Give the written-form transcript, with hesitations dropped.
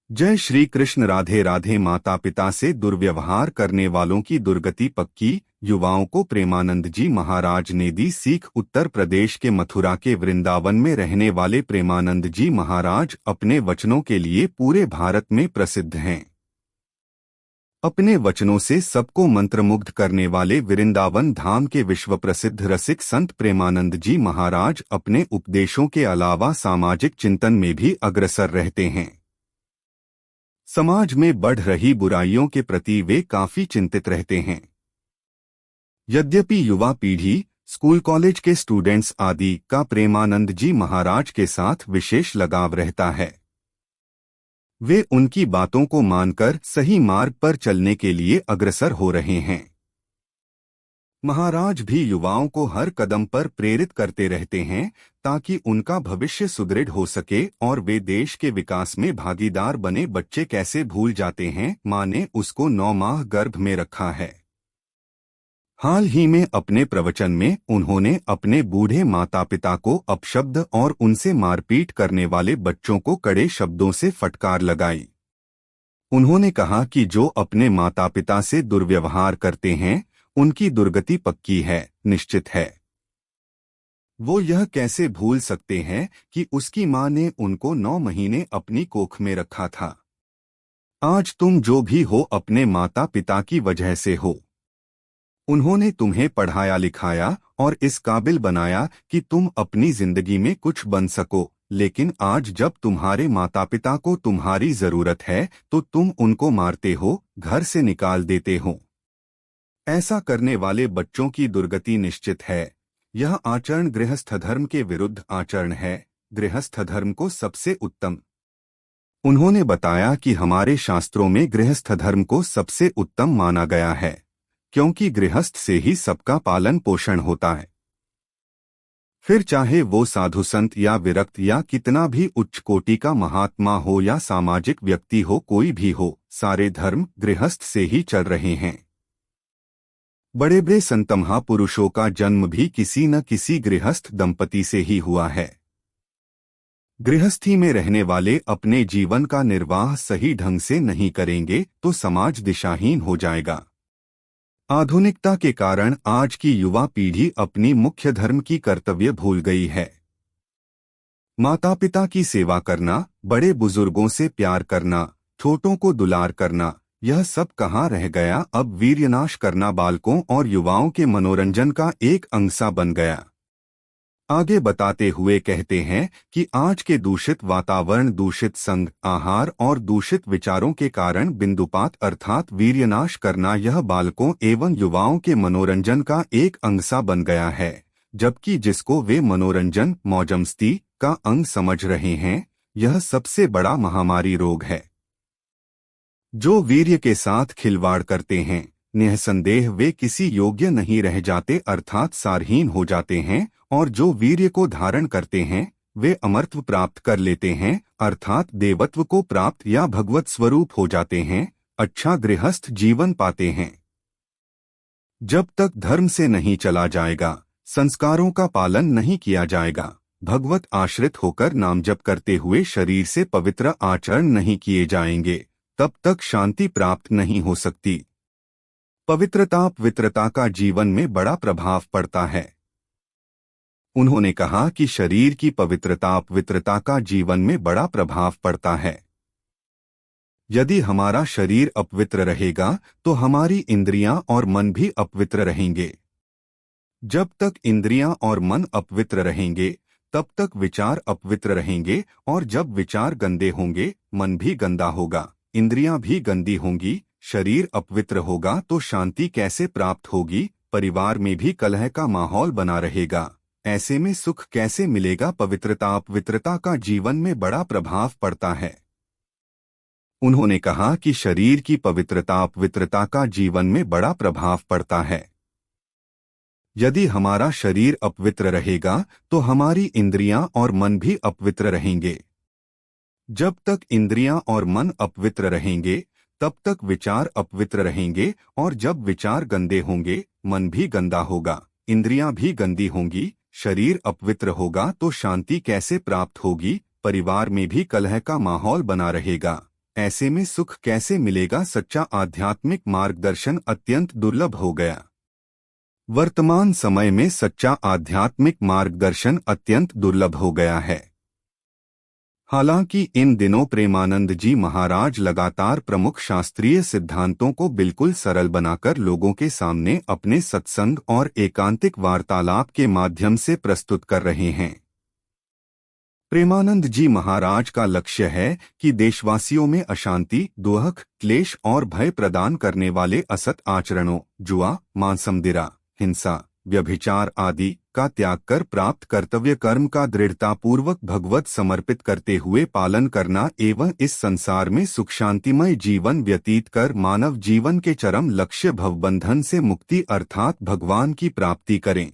जय श्री कृष्ण। राधे राधे। माता पिता से दुर्व्यवहार करने वालों की दुर्गति पक्की, युवाओं को प्रेमानंद जी महाराज ने दी सीख। उत्तर प्रदेश के मथुरा के वृंदावन में रहने वाले प्रेमानंद जी महाराज अपने वचनों के लिए पूरे भारत में प्रसिद्ध हैं। अपने वचनों से सबको मंत्रमुग्ध करने वाले वृंदावन धाम के विश्व प्रसिद्ध रसिक संत प्रेमानंद जी महाराज अपने उपदेशों के अलावा सामाजिक चिंतन में भी अग्रसर रहते हैं। समाज में बढ़ रही बुराइयों के प्रति वे काफी चिंतित रहते हैं। यद्यपि युवा पीढ़ी, स्कूल कॉलेज के स्टूडेंट्स आदि का प्रेमानंद जी महाराज के साथ विशेष लगाव रहता है, वे उनकी बातों को मानकर सही मार्ग पर चलने के लिए अग्रसर हो रहे हैं। महाराज भी युवाओं को हर कदम पर प्रेरित करते रहते हैं ताकि उनका भविष्य सुदृढ़ हो सके और वे देश के विकास में भागीदार बने। बच्चे कैसे भूल जाते हैं, माँ ने उसको 9 माह गर्भ में रखा है। हाल ही में अपने प्रवचन में उन्होंने अपने बूढ़े माता पिता को अपशब्द और उनसे मारपीट करने वाले बच्चों को कड़े शब्दों से फटकार लगाई। उन्होंने कहा कि जो अपने माता पिता से दुर्व्यवहार करते हैं उनकी दुर्गति पक्की है, निश्चित है। वो यह कैसे भूल सकते हैं कि उसकी माँ ने उनको 9 महीने अपनी कोख में रखा था। आज तुम जो भी हो अपने माता पिता की वजह से हो। उन्होंने तुम्हें पढ़ाया लिखाया और इस काबिल बनाया कि तुम अपनी जिंदगी में कुछ बन सको, लेकिन आज जब तुम्हारे माता पिता को तुम्हारी जरूरत है तो तुम उनको मारते हो, घर से निकाल देते हो। ऐसा करने वाले बच्चों की दुर्गति निश्चित है। यह आचरण गृहस्थ धर्म के विरुद्ध आचरण है। गृहस्थ धर्म को सबसे उत्तम। उन्होंने बताया कि हमारे शास्त्रों में गृहस्थ धर्म को सबसे उत्तम माना गया है, क्योंकि गृहस्थ से ही सबका पालन पोषण होता है। फिर चाहे वो साधु संत या विरक्त या कितना भी उच्च कोटि का महात्मा हो या सामाजिक व्यक्ति हो, कोई भी हो, सारे धर्म गृहस्थ से ही चल रहे हैं। बड़े बड़े संत महापुरुषों का जन्म भी किसी न किसी गृहस्थ दंपति से ही हुआ है। गृहस्थी में रहने वाले अपने जीवन का निर्वाह सही ढंग से नहीं करेंगे तो समाज दिशाहीन हो जाएगा। आधुनिकता के कारण आज की युवा पीढ़ी अपनी मुख्य धर्म की कर्तव्य भूल गई है। माता पिता की सेवा करना, बड़े बुजुर्गों से प्यार करना, छोटों को दुलार करना, यह सब कहाँ रह गया। अब वीर्यनाश करना बालकों और युवाओं के मनोरंजन का एक अंग बन गया। आगे बताते हुए कहते हैं कि आज के दूषित वातावरण, दूषित संग, आहार और दूषित विचारों के कारण बिंदुपात अर्थात वीर्यनाश करना यह बालकों एवं युवाओं के मनोरंजन का एक अंग बन गया है, जबकि जिसको वे मनोरंजन मौजमस्ती का अंग समझ रहे हैं, यह सबसे बड़ा महामारी रोग है। जो वीर्य के साथ खिलवाड़ करते हैं, निःसंदेह वे किसी योग्य नहीं रह जाते अर्थात सारहीन हो जाते हैं, और जो वीर्य को धारण करते हैं वे अमरत्व प्राप्त कर लेते हैं अर्थात देवत्व को प्राप्त या भगवत स्वरूप हो जाते हैं, अच्छा गृहस्थ जीवन पाते हैं। जब तक धर्म से नहीं चला जाएगा, संस्कारों का पालन नहीं किया जाएगा, भगवत आश्रित होकर नाम जप करते हुए शरीर से पवित्र आचरण नहीं किए जाएंगे, तब तक शांति प्राप्त नहीं हो सकती। पवित्रता पवित्रता का जीवन में बड़ा प्रभाव पड़ता है। उन्होंने कहा कि शरीर की पवित्रता पवित्रता का जीवन में बड़ा प्रभाव पड़ता है। यदि हमारा शरीर अपवित्र रहेगा तो हमारी इंद्रियां और मन भी अपवित्र रहेंगे। जब तक इंद्रियां और मन अपवित्र रहेंगे तब तक विचार अपवित्र रहेंगे, और जब विचार गंदे होंगे मन भी गंदा होगा, इंद्रियां भी गंदी होंगी, शरीर अपवित्र होगा तो शांति कैसे प्राप्त होगी। परिवार में भी कलह का माहौल बना रहेगा, ऐसे में सुख कैसे मिलेगा। पवित्रता अपवित्रता का जीवन में बड़ा प्रभाव पड़ता है। उन्होंने कहा कि शरीर की पवित्रता अपवित्रता का जीवन में बड़ा प्रभाव पड़ता है। यदि हमारा शरीर अपवित्र रहेगा तो हमारी इंद्रियां और मन भी अपवित्र रहेंगे। जब तक इंद्रियां और मन अपवित्र रहेंगे तब तक विचार अपवित्र रहेंगे, और जब विचार गंदे होंगे मन भी गंदा होगा, इंद्रियां भी गंदी होंगी, शरीर अपवित्र होगा तो शांति कैसे प्राप्त होगी। परिवार में भी कलह का माहौल बना रहेगा, ऐसे में सुख कैसे मिलेगा? सच्चा आध्यात्मिक मार्गदर्शन अत्यंत दुर्लभ हो गया। वर्तमान समय में सच्चा आध्यात्मिक मार्गदर्शन अत्यंत दुर्लभ हो गया है। हालांकि इन दिनों प्रेमानंद जी महाराज लगातार प्रमुख शास्त्रीय सिद्धांतों को बिल्कुल सरल बनाकर लोगों के सामने अपने सत्संग और एकांतिक वार्तालाप के माध्यम से प्रस्तुत कर रहे हैं। प्रेमानंद जी महाराज का लक्ष्य है कि देशवासियों में अशांति, दुख, क्लेश और भय प्रदान करने वाले असत आचरणों, जुआ, मांसमदिरा, हिंसा, व्यभिचार आदि का त्याग कर प्राप्त कर्तव्य कर्म का दृढ़तापूर्वक भगवत समर्पित करते हुए पालन करना एवं इस संसार में सुख शांतिमय जीवन व्यतीत कर मानव जीवन के चरम लक्ष्य भवबंधन से मुक्ति अर्थात भगवान की प्राप्ति करें।